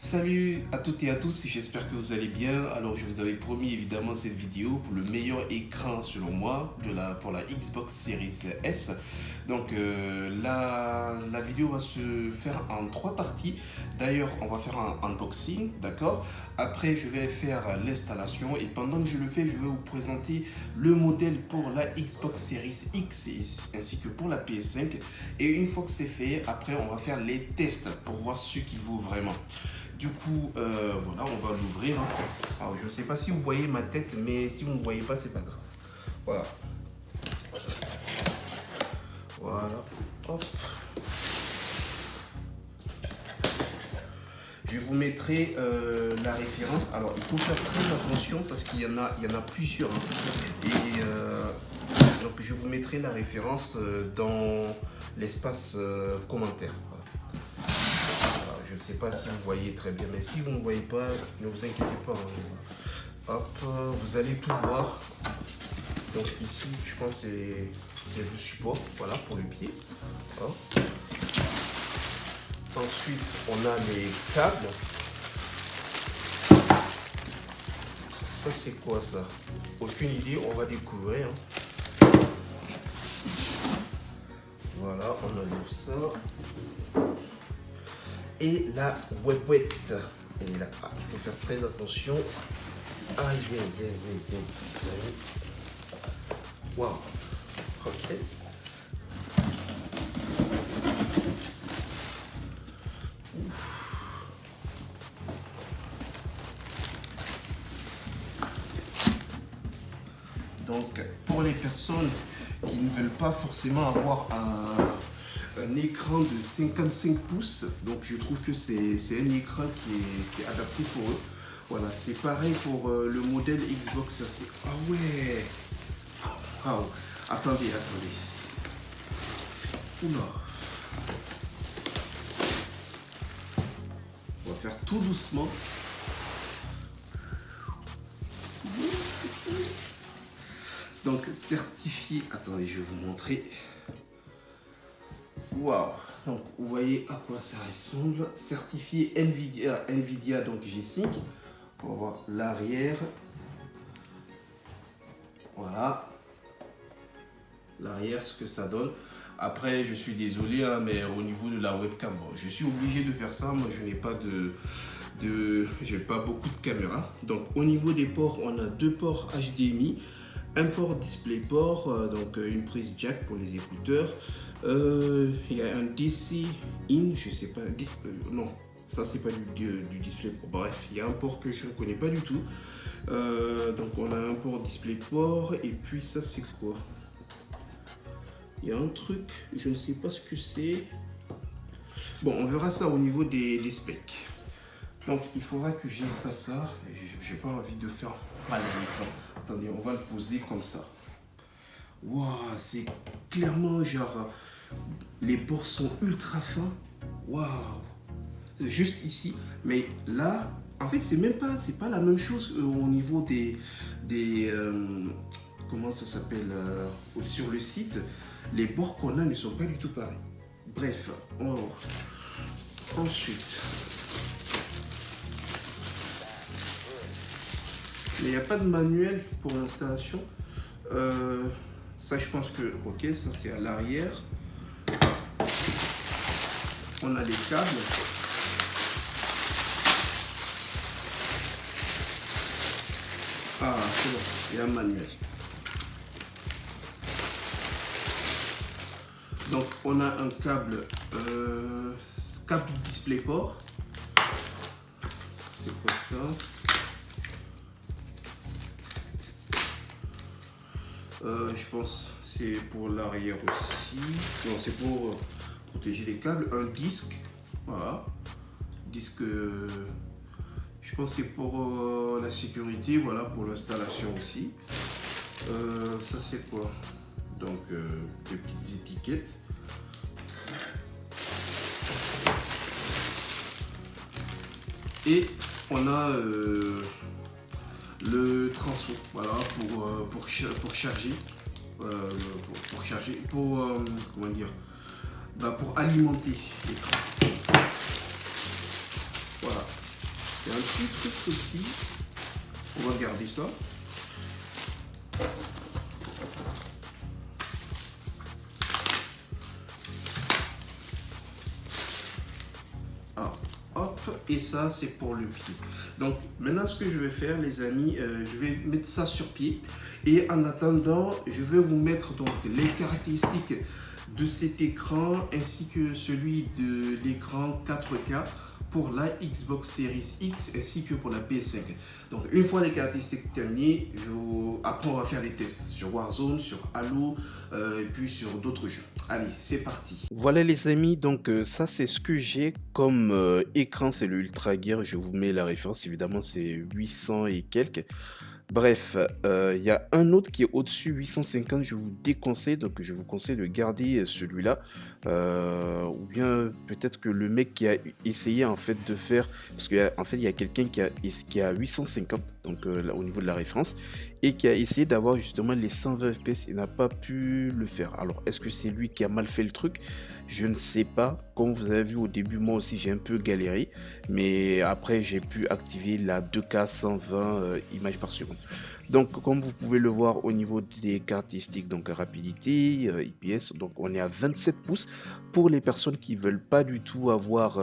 Salut à toutes et à tous, j'espère que vous allez bien. Alors je vous avais promis évidemment cette vidéo pour le meilleur écran selon moi pour la Xbox Series S. Donc la vidéo va se faire en trois parties. D'ailleurs on va faire un unboxing, d'accord. Après je vais faire l'installation et pendant que je le fais je vais vous présenter le modèle pour la Xbox Series X ainsi que pour la PS5. Et une fois que c'est fait, après on va faire les tests pour voir ce qu'il vaut vraiment. Du coup, voilà, on va l'ouvrir. Alors, je ne sais pas si vous voyez ma tête, mais si vous ne me voyez pas, c'est pas grave. Voilà. Voilà. Hop. Je vous mettrai la référence. Alors, il faut faire très attention parce qu'il y en a plusieurs. Et donc, je vous mettrai la référence dans l'espace commentaire. Je ne sais pas si vous voyez très bien, mais si vous ne voyez pas, ne vous inquiétez pas. Hop, vous allez tout voir. Donc ici, je pense que c'est le support, voilà, pour le pied. Hop. Ensuite, on a les câbles. Ça, c'est quoi ça? Aucune idée, on va découvrir. Voilà, on enlève ça. Et la webwette. Elle est là. Ah, il faut faire très attention. Aïe, aïe, aïe, aïe, aïe. Waouh. Ok. Donc, pour les personnes qui ne veulent pas forcément avoir un écran de 55 pouces, donc je trouve que c'est un écran qui est adapté pour eux. Voilà, c'est pareil pour le modèle Xbox. Ah ouais. Ah, attendez. Oula. On va faire tout doucement. Donc certifié. Attendez, je vais vous montrer. Waouh. Donc vous voyez à quoi ça ressemble. Certifié Nvidia donc G5. On va voir l'arrière. Voilà. L'arrière, ce que ça donne. Après, je suis désolé, hein, mais au niveau de la webcam, bon, je suis obligé de faire ça. Moi, je n'ai pas j'ai pas beaucoup de caméras. Donc, au niveau des ports, on a deux ports HDMI, un port DisplayPort, donc une prise jack pour les écouteurs. Il y a un DC in, je sais pas, non, ça c'est pas du DisplayPort. Bref, il y a un port que je ne connais pas du tout. Donc, on a un port DisplayPort et puis ça c'est quoi? Il y a un truc, je ne sais pas ce que c'est. Bon, on verra ça au niveau des specs. Donc, il faudra que j'installe ça. J'ai pas envie de faire mal à l'écran. Attendez, on va le poser comme ça. Waouh, c'est clairement genre... Les bords sont ultra fins. Waouh. Juste ici. Mais là, en fait, c'est pas la même chose au niveau des comment ça s'appelle sur le site. Les bords qu'on a ne sont pas du tout pareils. Bref, on va voir. Ensuite, mais il n'y a pas de manuel pour l'installation. Ça, je pense que, ok, ça c'est à l'arrière. On a les câbles. Ah, c'est bon, il y a un manuel. Donc, on a un câble DisplayPort. C'est quoi ça? Je pense c'est pour l'arrière aussi. Non, c'est pour protéger les câbles. Un disque, voilà. Disque, je pense c'est pour la sécurité, voilà, pour l'installation aussi. Ça c'est quoi? Donc des petites étiquettes. Et on a le transo, voilà, pour charger, comment dire, pour alimenter l'écran. Voilà. Il y a un petit truc aussi. On va garder ça. Alors, hop, et ça c'est pour le pied. Donc maintenant ce que je vais faire les amis, je vais mettre ça sur pied. Et en attendant, je vais vous mettre donc les caractéristiques de cet écran ainsi que celui de l'écran 4K pour la Xbox Series X ainsi que pour la PS5. Donc une fois les caractéristiques terminées, après on va faire les tests sur Warzone, sur Halo et puis sur d'autres jeux. Allez, c'est parti. Voilà les amis, donc ça c'est ce que j'ai comme écran, c'est le Ultra Gear, je vous mets la référence, évidemment c'est 800 et quelques. Bref, il y a un autre qui est au-dessus, 850, je vous déconseille, donc je vous conseille de garder celui-là. Ou bien peut-être que le mec qui a essayé en fait de faire, parce qu'en fait il y a quelqu'un qui a 850, donc là, au niveau de la référence, et qui a essayé d'avoir justement les 120 FPS, il n'a pas pu le faire. Alors est-ce que c'est lui qui a mal fait le truc? Je ne sais pas. Comme vous avez vu au début, moi aussi j'ai un peu galéré, mais après j'ai pu activer la 2K 120 images par seconde. Donc comme vous pouvez le voir au niveau des caractéristiques, donc rapidité, IPS, donc on est à 27 pouces pour les personnes qui veulent pas du tout avoir,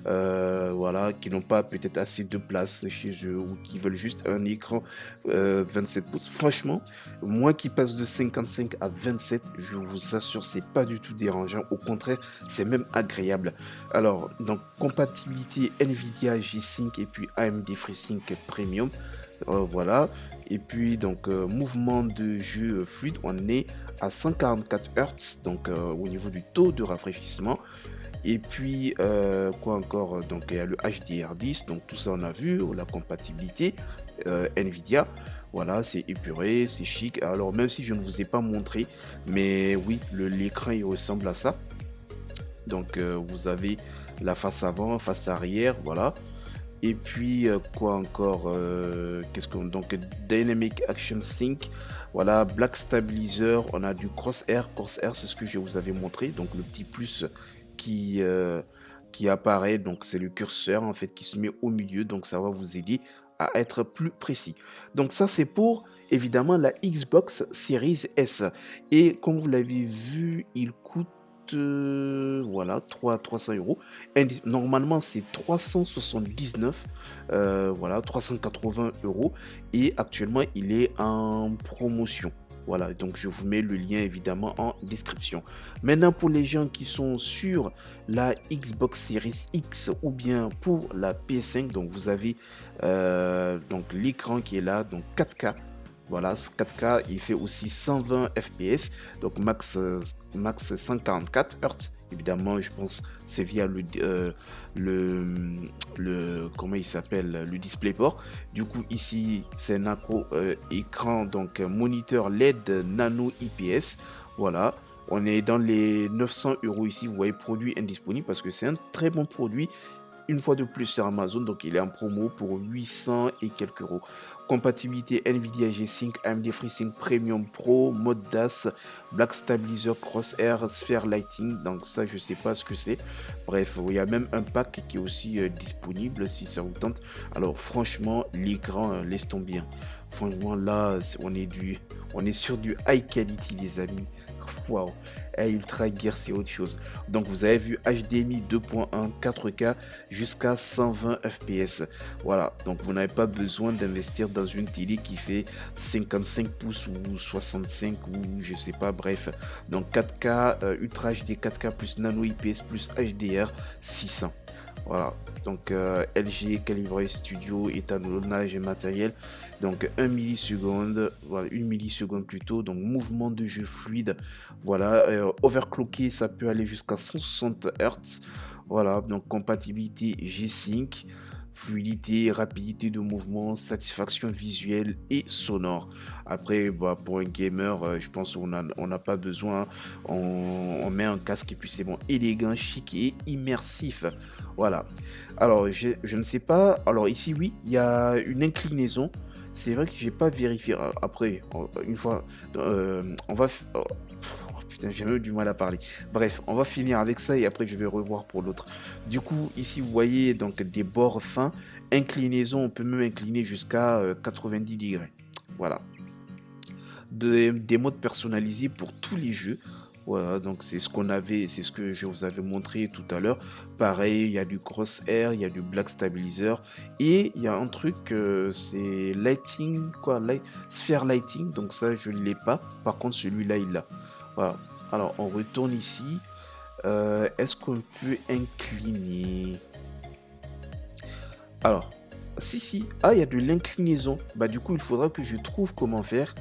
voilà, qui n'ont pas peut-être assez de place chez eux ou qui veulent juste un écran 27 pouces. Franchement, moi qui passe de 55 à 27, je vous assure, c'est pas du tout dérangeant. Au contraire, c'est même agréable. Alors, donc compatibilité Nvidia G-Sync et puis AMD FreeSync Premium. Voilà. Et puis donc mouvement de jeu fluide, on est à 144 Hz, donc au niveau du taux de rafraîchissement. Et puis quoi encore, donc il y a le HDR10, donc tout ça on a vu, la compatibilité Nvidia. Voilà, c'est épuré, c'est chic. Alors même si je ne vous ai pas montré, mais oui, l'écran il ressemble à ça. Donc vous avez la face avant, face arrière, voilà. Et puis quoi encore, qu'est-ce qu'on donc Dynamic Action Sync, voilà, Black Stabilizer, on a du crosshair, c'est ce que je vous avais montré, donc le petit plus qui apparaît, donc c'est le curseur en fait qui se met au milieu, donc ça va vous aider à être plus précis. Donc ça c'est pour évidemment la Xbox Series S, et comme vous l'avez vu, il coûte voilà 300 euros. Normalement c'est 379, voilà 380 euros, et actuellement il est en promotion. Voilà, donc je vous mets le lien évidemment en description. Maintenant pour les gens qui sont sur la Xbox Series X ou bien pour la PS5, donc vous avez donc l'écran qui est là, donc 4K. Voilà, 4K, il fait aussi 120 FPS, donc max 144 Hz. Évidemment, je pense c'est via comment il s'appelle, le DisplayPort. Du coup, ici, c'est un écran, donc moniteur LED nano IPS. Voilà, on est dans les 900 euros ici. Vous voyez, produit indisponible parce que c'est un très bon produit. Une fois de plus sur Amazon, donc il est en promo pour 800 et quelques euros. Compatibilité Nvidia G-Sync, AMD FreeSync Premium Pro, mode DAS, Black Stabilizer, Crosshair, Sphere Lighting. Donc ça, je sais pas ce que c'est. Bref, il y a même un pack qui est aussi disponible si ça vous tente. Alors franchement, l'écran, laisse tomber bien. Franchement, là, on est sur du high quality, les amis. Waouh, Ultra Gear, c'est autre chose. Donc vous avez vu HDMI 2.1 4K jusqu'à 120 FPS. Voilà, donc vous n'avez pas besoin d'investir dans une télé qui fait 55 pouces ou 65 ou je sais pas, bref. Donc 4K, Ultra HD 4K plus Nano IPS plus HDR 600. Voilà, donc LG Calibre Studio, étalonnage matériel, donc 1 milliseconde, voilà, 1 milliseconde plutôt, donc mouvement de jeu fluide, voilà, overclocké, ça peut aller jusqu'à 160 Hz, voilà, donc compatibilité G-Sync, fluidité, rapidité de mouvement, satisfaction visuelle et sonore. Après, bah, pour un gamer, je pense qu'on n'a pas besoin, on met un casque et puis c'est bon, élégant, chic et immersif. Voilà. Alors, je ne sais pas. Alors, ici, oui, il y a une inclinaison. C'est vrai que j'ai pas vérifié. Après, une fois, on va. Oh, putain, j'ai même du mal à parler. Bref, on va finir avec ça et après, je vais revoir pour l'autre. Du coup, ici, vous voyez donc des bords fins inclinaison, on peut même incliner jusqu'à 90 degrés. Voilà. Des modes personnalisés pour tous les jeux. Voilà, donc c'est ce que je vous avais montré tout à l'heure. Pareil, il y a du crosshair, il y a du black stabilizer et il y a un truc, c'est lighting, sphere lighting. Donc ça, je ne l'ai pas. Par contre, celui-là, il l'a. Voilà. Alors, on retourne ici. Est-ce qu'on peut incliner? Alors, si. Ah, il y a de l'inclinaison. Bah, du coup, il faudra que je trouve comment faire.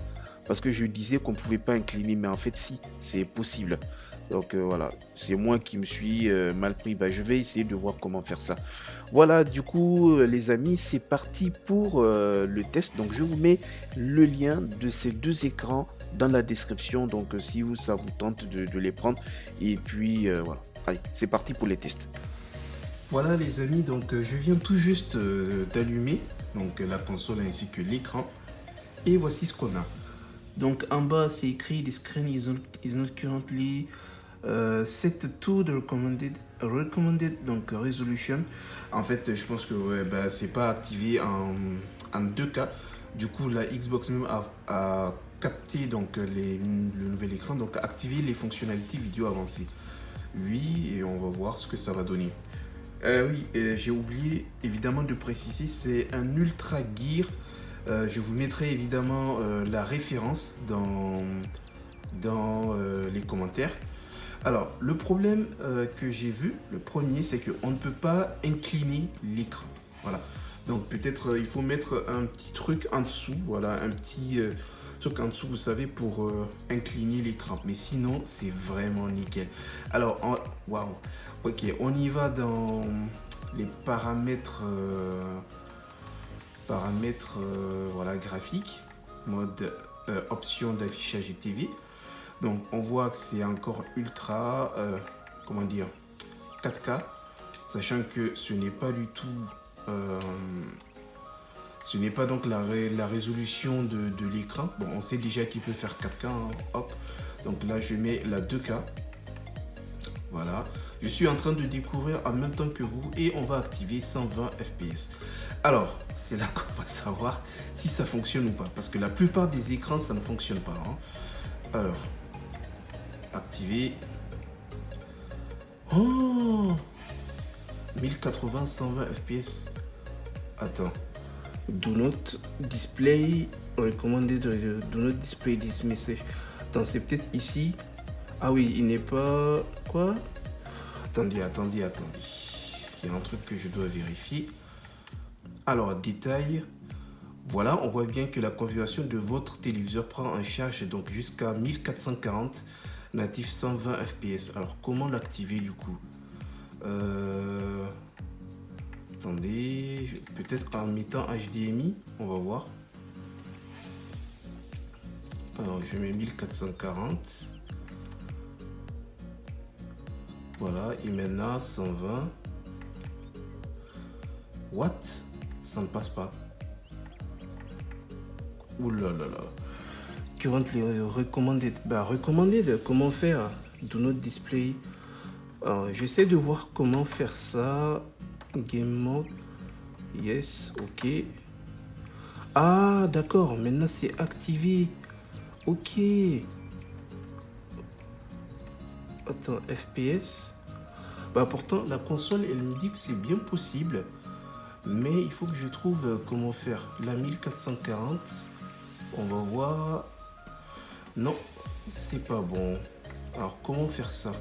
Parce que je disais qu'on ne pouvait pas incliner, mais en fait, si, c'est possible. Donc voilà, c'est moi qui me suis mal pris. Bah, je vais essayer de voir comment faire ça. Voilà, du coup, les amis, c'est parti pour le test. Donc, je vous mets le lien de ces deux écrans dans la description. Donc, si ça vous tente de les prendre. Et puis, voilà. Allez, c'est parti pour les tests. Voilà les amis, donc je viens tout juste d'allumer donc la console ainsi que l'écran. Et voici ce qu'on a. Donc en bas c'est écrit the screen is not currently set to the recommended donc resolution. En fait je pense que c'est pas activé en 2K. Du coup la Xbox même a capté donc le nouvel écran, donc activer les fonctionnalités vidéo avancées. Oui, et on va voir ce que ça va donner. Oui, j'ai oublié évidemment de préciser, c'est un Ultra Gear. Je vous mettrai évidemment la référence dans les commentaires. Alors, le problème que j'ai vu, le premier, c'est qu'on ne peut pas incliner l'écran. Voilà. Donc, peut-être il faut mettre un petit truc en dessous. Voilà, un petit truc en dessous, vous savez, pour incliner l'écran. Mais sinon, c'est vraiment nickel. Alors, waouh. Ok, on y va dans les paramètres. Voilà, graphique, mode option d'affichage et TV. Donc on voit que c'est encore ultra, comment dire, 4K, sachant que ce n'est pas du tout, ce n'est pas donc la résolution de l'écran. Bon, on sait déjà qu'il peut faire 4K, hein. Hop. Donc là je mets la 2K. Voilà, je suis en train de découvrir en même temps que vous et on va activer 120 fps. Alors, c'est là qu'on va savoir si ça fonctionne ou pas. Parce que la plupart des écrans, ça ne fonctionne pas. Hein. Alors, activer. Oh 1080, 120 fps. Attends. Do not display recommended. Do not display this message. Attends, c'est peut-être ici. Ah oui, il n'est pas... Quoi? Attendez. Il y a un truc que je dois vérifier. Alors, détail. Voilà, on voit bien que la configuration de votre téléviseur prend en charge donc jusqu'à 1440 natif 120 fps. Alors, comment l'activer du coup? Attendez, peut-être en mettant HDMI, on va voir. Alors, je mets 1440. Voilà, et maintenant 120. What? Ça ne passe pas. Ouh là là là. Currently recommended. Bah, recommanded, comment faire? Do not display. Alors, j'essaie de voir comment faire ça. Game mode. Yes, ok. Ah, d'accord, maintenant c'est activé. Ok. Attends, FPS. Bah pourtant la console elle me dit que c'est bien possible. Mais il faut que je trouve comment faire. La 1440. On va voir. Non, c'est pas bon. Alors comment faire ça?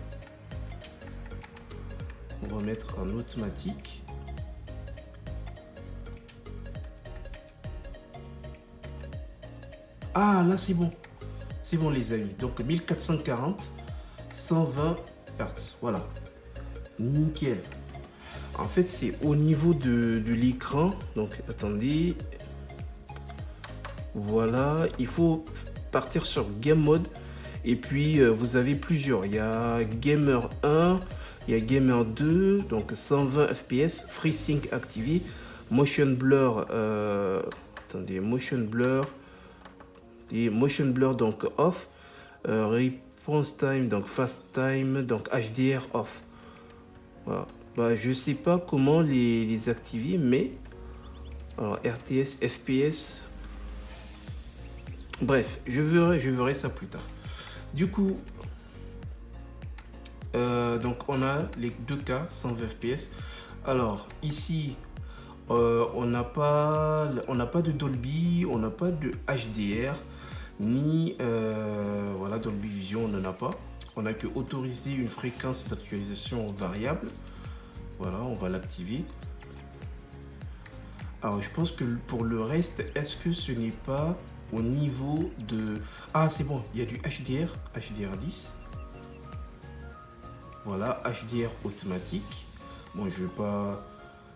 On va mettre en automatique. Ah là c'est bon. C'est bon les amis. Donc 1440, 120 Hz. Voilà. Nickel. En fait c'est au niveau de l'écran. Donc attendez. Voilà. Il faut partir sur Game Mode. Et puis vous avez plusieurs. Il y a Gamer 1. Il y a Gamer 2. Donc 120 fps. FreeSync activé. Motion Blur. Attendez. Motion Blur. Et Motion Blur donc off. Response Time donc Fast Time donc HDR off. Voilà. Bah, je sais pas comment les activer, mais Alors RTS, FPS. Bref, je verrai ça plus tard. Du coup, donc on a les deux cas 120 fps. Alors ici, on n'a pas de Dolby, on n'a pas de HDR, ni voilà, Dolby Vision, on n'en a pas. On n'a que autorisé une fréquence d'actualisation variable. Voilà, on va l'activer. Alors je pense que pour le reste, est-ce que ce n'est pas au niveau de... Ah c'est bon, il y a du HDR, HDR10. Voilà, HDR automatique. Bon, je vais pas...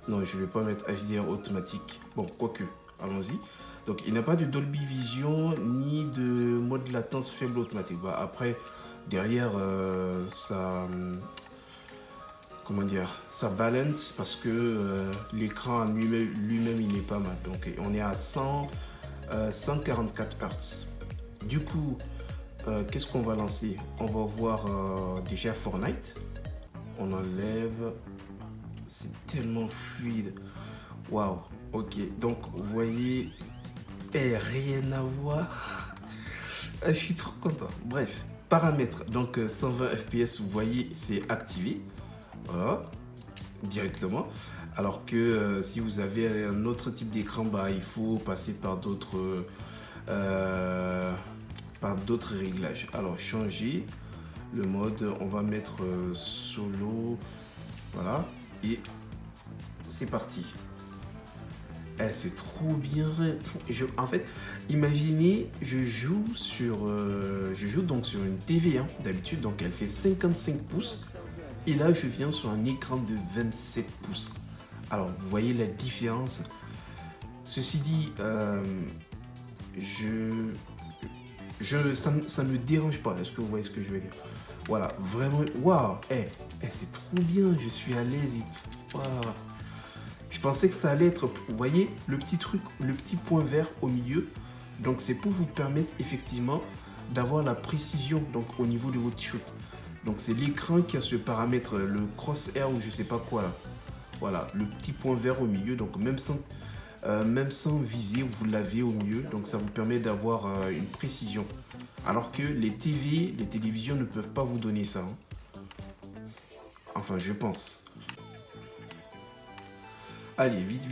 Non, je vais pas mettre HDR automatique. Bon, quoique, allons-y. Donc, il n'y a pas de Dolby Vision ni de mode latence faible automatique. Bah, après, derrière, ça... Comment dire? Ça balance parce que l'écran lui-même, il n'est pas mal. Donc, on est à 144 Hz. Du coup, qu'est-ce qu'on va lancer? On va voir déjà Fortnite. On enlève. C'est tellement fluide. Waouh. Ok. Donc, vous voyez, rien à voir. Je suis trop content. Bref. Paramètres. Donc, 120 fps, vous voyez, c'est activé. Voilà. Directement. Alors que si vous avez un autre type d'écran, bah, il faut passer par d'autres réglages. Alors, changer le mode. On va mettre solo. Voilà. Et c'est parti. C'est trop bien. En fait, imaginez, je joue donc sur une TV d'habitude, donc elle fait 55 pouces. Et là, je viens sur un écran de 27 pouces. Alors, vous voyez la différence. Ceci dit, ça me dérange pas. Est-ce que vous voyez ce que je veux dire? Voilà, vraiment, waouh, c'est trop bien, je suis à l'aise. Wow. Je pensais que ça allait être, vous voyez, le petit truc, le petit point vert au milieu. Donc, c'est pour vous permettre effectivement d'avoir la précision donc au niveau de votre shoot. Donc, c'est l'écran qui a ce paramètre, le crosshair ou je sais pas quoi là. Voilà, le petit point vert au milieu. Donc, même sans viser, vous l'avez au milieu. Donc, ça vous permet d'avoir une précision. Alors que les télévisions ne peuvent pas vous donner ça. Enfin, je pense. Allez, vite.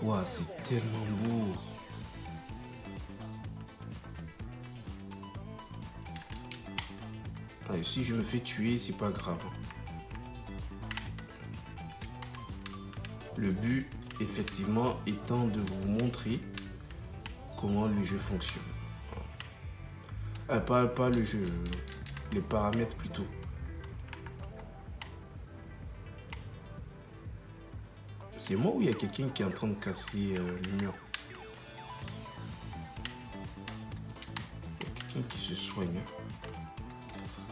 Waouh, c'est tellement beau. Allez, si je me fais tuer, c'est pas grave. Le but, effectivement, étant de vous montrer comment le jeu fonctionne. Pas le jeu, les paramètres plutôt. C'est moi ou il y a quelqu'un qui est en train de casser le mur? Il y a quelqu'un qui se soigne.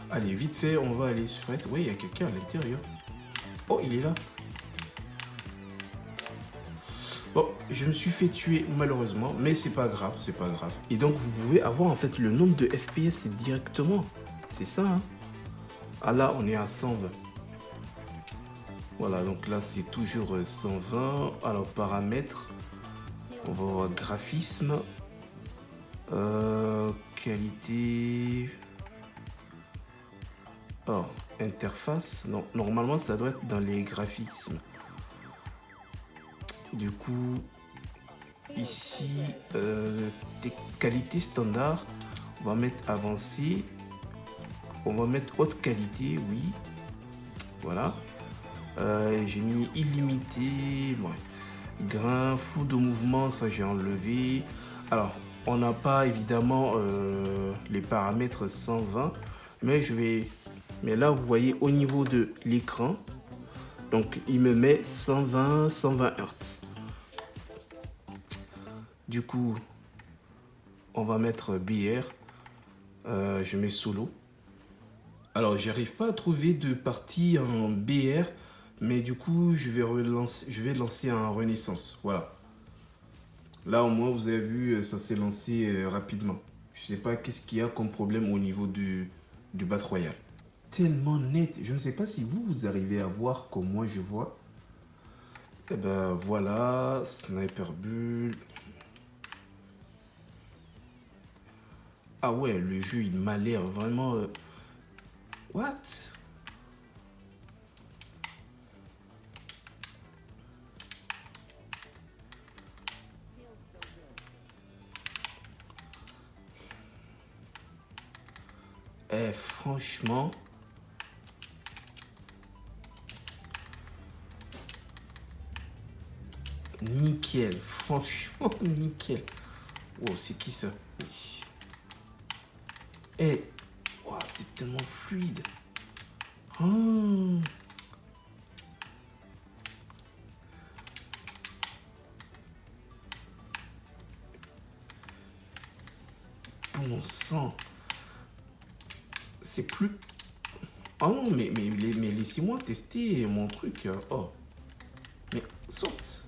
Allez, vite fait, on va aller sur... Oui, il y a quelqu'un à l'intérieur. Oh, il est là. Bon, je me suis fait tuer malheureusement, mais c'est pas grave, Et donc, vous pouvez avoir en fait le nombre de FPS directement. C'est ça, hein. Ah là, on est à 120. Voilà, donc là, c'est toujours 120. Alors, paramètres. On va voir graphisme. Qualité. Oh, interface. Non, normalement, ça doit être dans les graphismes. Du coup, ici, qualité standard. On va mettre avancé. On va mettre haute qualité, oui. Voilà. J'ai mis illimité. Ouais. Grain, flou de mouvement, ça j'ai enlevé. Alors, on n'a pas évidemment les paramètres 120. Mais là, vous voyez au niveau de l'écran. Donc, il me met 120 Hz. Du coup, on va mettre BR. Je mets solo. Alors, j'arrive pas à trouver de partie en BR, mais du coup, je vais lancer un Renaissance. Voilà. Là, au moins, vous avez vu, ça s'est lancé rapidement. Je sais pas qu'est-ce qu'il y a comme problème au niveau du Battle Royale. Tellement net. Je ne sais pas si vous arrivez à voir comme moi je vois. Et ben voilà, Sniper Bull. Ah ouais, le jeu il m'a l'air vraiment... What? Eh franchement... Nickel, franchement nickel. Wow, c'est qui ça? Eh, wow, c'est tellement fluide. Oh. Bon sang. C'est plus... Oh non, mais laissez-moi tester mon truc. Oh, mais saute.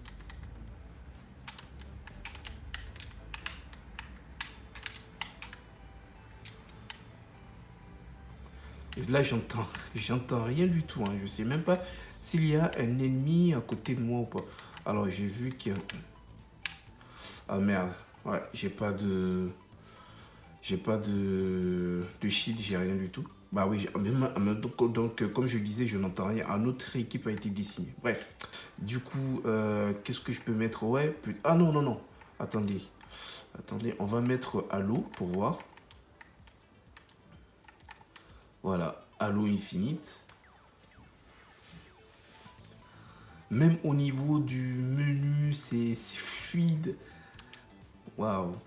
Et là, j'entends rien du tout. Hein. Je sais même pas s'il y a un ennemi à côté de moi ou pas. Alors, j'ai vu qu'il y a... Ah merde. Ouais, j'ai pas de... J'ai pas de shield, j'ai rien du tout. Bah oui, donc, comme je le disais, je n'entends rien. Un autre équipe a été décimée. Bref. Du coup, qu'est-ce que je peux mettre? Ouais, ah non, non, non. Attendez. Attendez, on va mettre Halo pour voir. Voilà, Halo Infinite. Même au niveau du menu, c'est fluide. Waouh.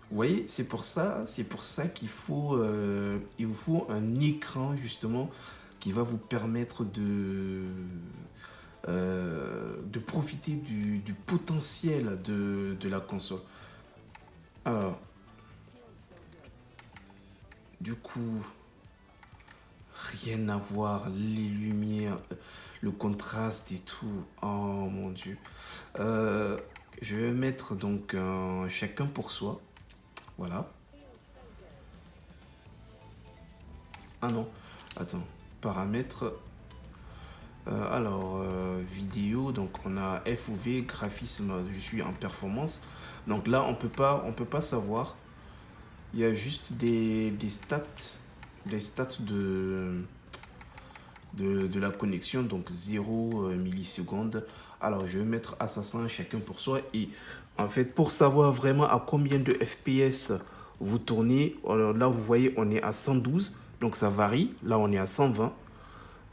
Vous voyez, c'est pour ça qu'il faut, il vous faut un écran justement qui va vous permettre de profiter du potentiel de la console. Alors, du coup, rien à voir, les lumières, le contraste et tout. Oh mon Dieu. Je vais mettre donc chacun pour soi. Voilà. Ah non, attends. Paramètres. Alors, vidéo, donc on a FOV, graphisme, je suis en performance. Donc là, on peut pas savoir. Il y a juste des stats de la connexion, donc 0 millisecondes. Alors, je vais mettre assassin chacun pour soi. Et en fait, pour savoir vraiment à combien de FPS vous tournez, alors là, vous voyez, on est à 112. Donc, ça varie. Là, on est à 120.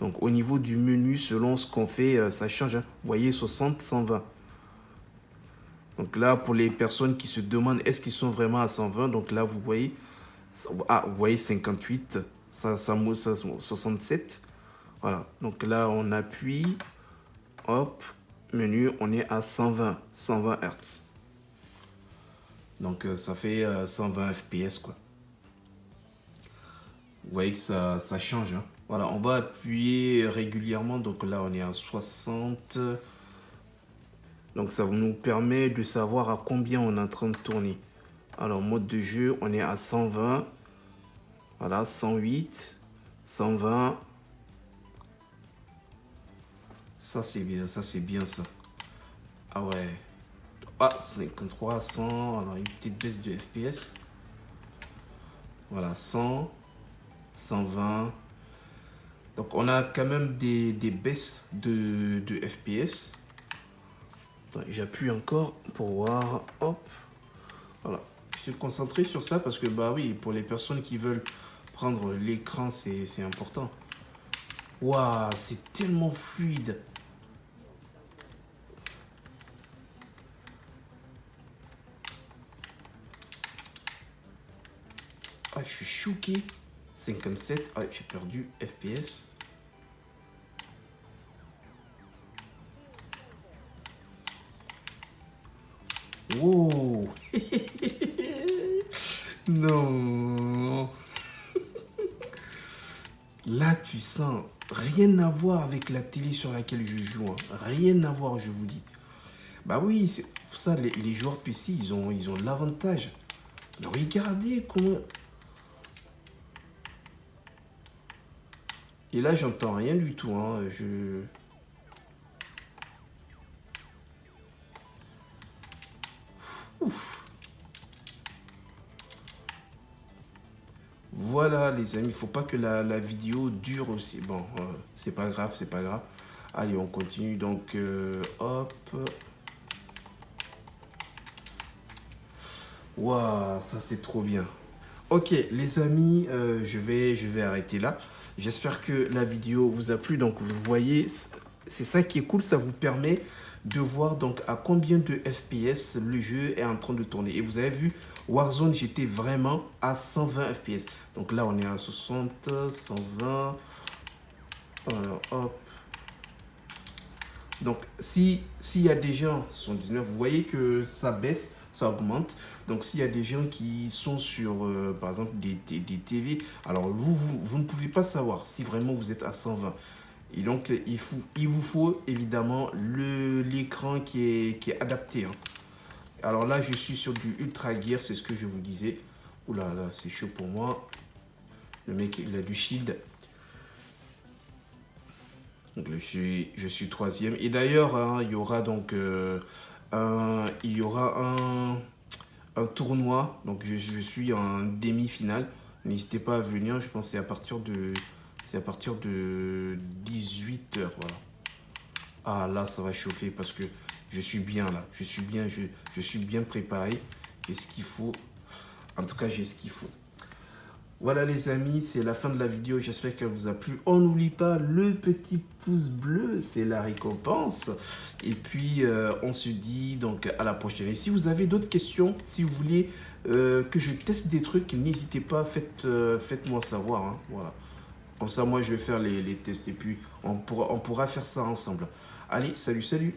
Donc, au niveau du menu, selon ce qu'on fait, ça change. Hein. Vous voyez, 60, 120. Donc là, pour les personnes qui se demandent est-ce qu'ils sont vraiment à 120, donc là, vous voyez, vous voyez 58, ça 67. Voilà. Donc là, on appuie. Hop. Menu, on est à 120 Hz. Donc ça fait 120 FPS quoi. Vous voyez que ça change. Hein. Voilà, on va appuyer régulièrement. Donc là, on est à 60. Donc ça nous permet de savoir à combien on est en train de tourner. Alors, mode de jeu, on est à 120. Voilà, 108, 120. Ça, c'est bien, ça, c'est bien, ça. Ah ouais. Ah, 53, 100. Alors, une petite baisse de FPS. Voilà, 100, 120. Donc, on a quand même des baisses de FPS. J'appuie encore pour voir. Hop. Voilà. Je suis concentré sur ça parce que, bah oui, pour les personnes qui veulent prendre l'écran, c'est important. Waouh, c'est tellement fluide. Ah, je suis choqué. 57. Ah, j'ai perdu FPS. Wow. Non. Là, tu sens rien à voir avec la télé sur laquelle je joue. Hein. Rien à voir, je vous dis. Bah oui, c'est pour ça les joueurs PC, ils ont l'avantage. Regardez comment... Et là, j'entends rien du tout. Hein. Ouf. Voilà, les amis. Il faut pas que la vidéo dure aussi. Bon, c'est pas grave, c'est pas grave. Allez, on continue. Donc, hop. Waouh, ça c'est trop bien. Ok, les amis, je vais arrêter là. J'espère que la vidéo vous a plu. Donc, vous voyez, c'est ça qui est cool. Ça vous permet de voir donc à combien de FPS le jeu est en train de tourner. Et vous avez vu, Warzone, j'étais vraiment à 120 FPS. Donc là, on est à 60, 120. Alors, hop. Donc, s'il y a des gens, 79, vous voyez que ça baisse, ça augmente. Donc, s'il y a des gens qui sont sur, par exemple, des TV, alors vous ne pouvez pas savoir si vraiment vous êtes à 120. Et donc, il vous faut évidemment l'écran qui est adapté. Hein. Alors là, je suis sur du Ultra Gear, c'est ce que je vous disais. Oula, là, c'est chaud pour moi. Le mec, il a du shield. Donc, je suis troisième. Et d'ailleurs, hein, il y aura donc un tournoi. Donc, je suis en demi-finale. N'hésitez pas à venir. Je pense que c'est à partir de 18 heures. Voilà. Ah, là, ça va chauffer parce que je suis bien là. Je suis bien préparé. J'ai ce qu'il faut. En tout cas, j'ai ce qu'il faut. Voilà les amis, c'est la fin de la vidéo, j'espère qu'elle vous a plu. On n'oublie pas le petit pouce bleu, c'est la récompense. Et puis on se dit donc à la prochaine. Et si vous avez d'autres questions, si vous voulez que je teste des trucs, n'hésitez pas, faites-moi savoir. Hein, voilà. Comme ça, moi je vais faire les tests et puis on pourra faire ça ensemble. Allez, salut, salut!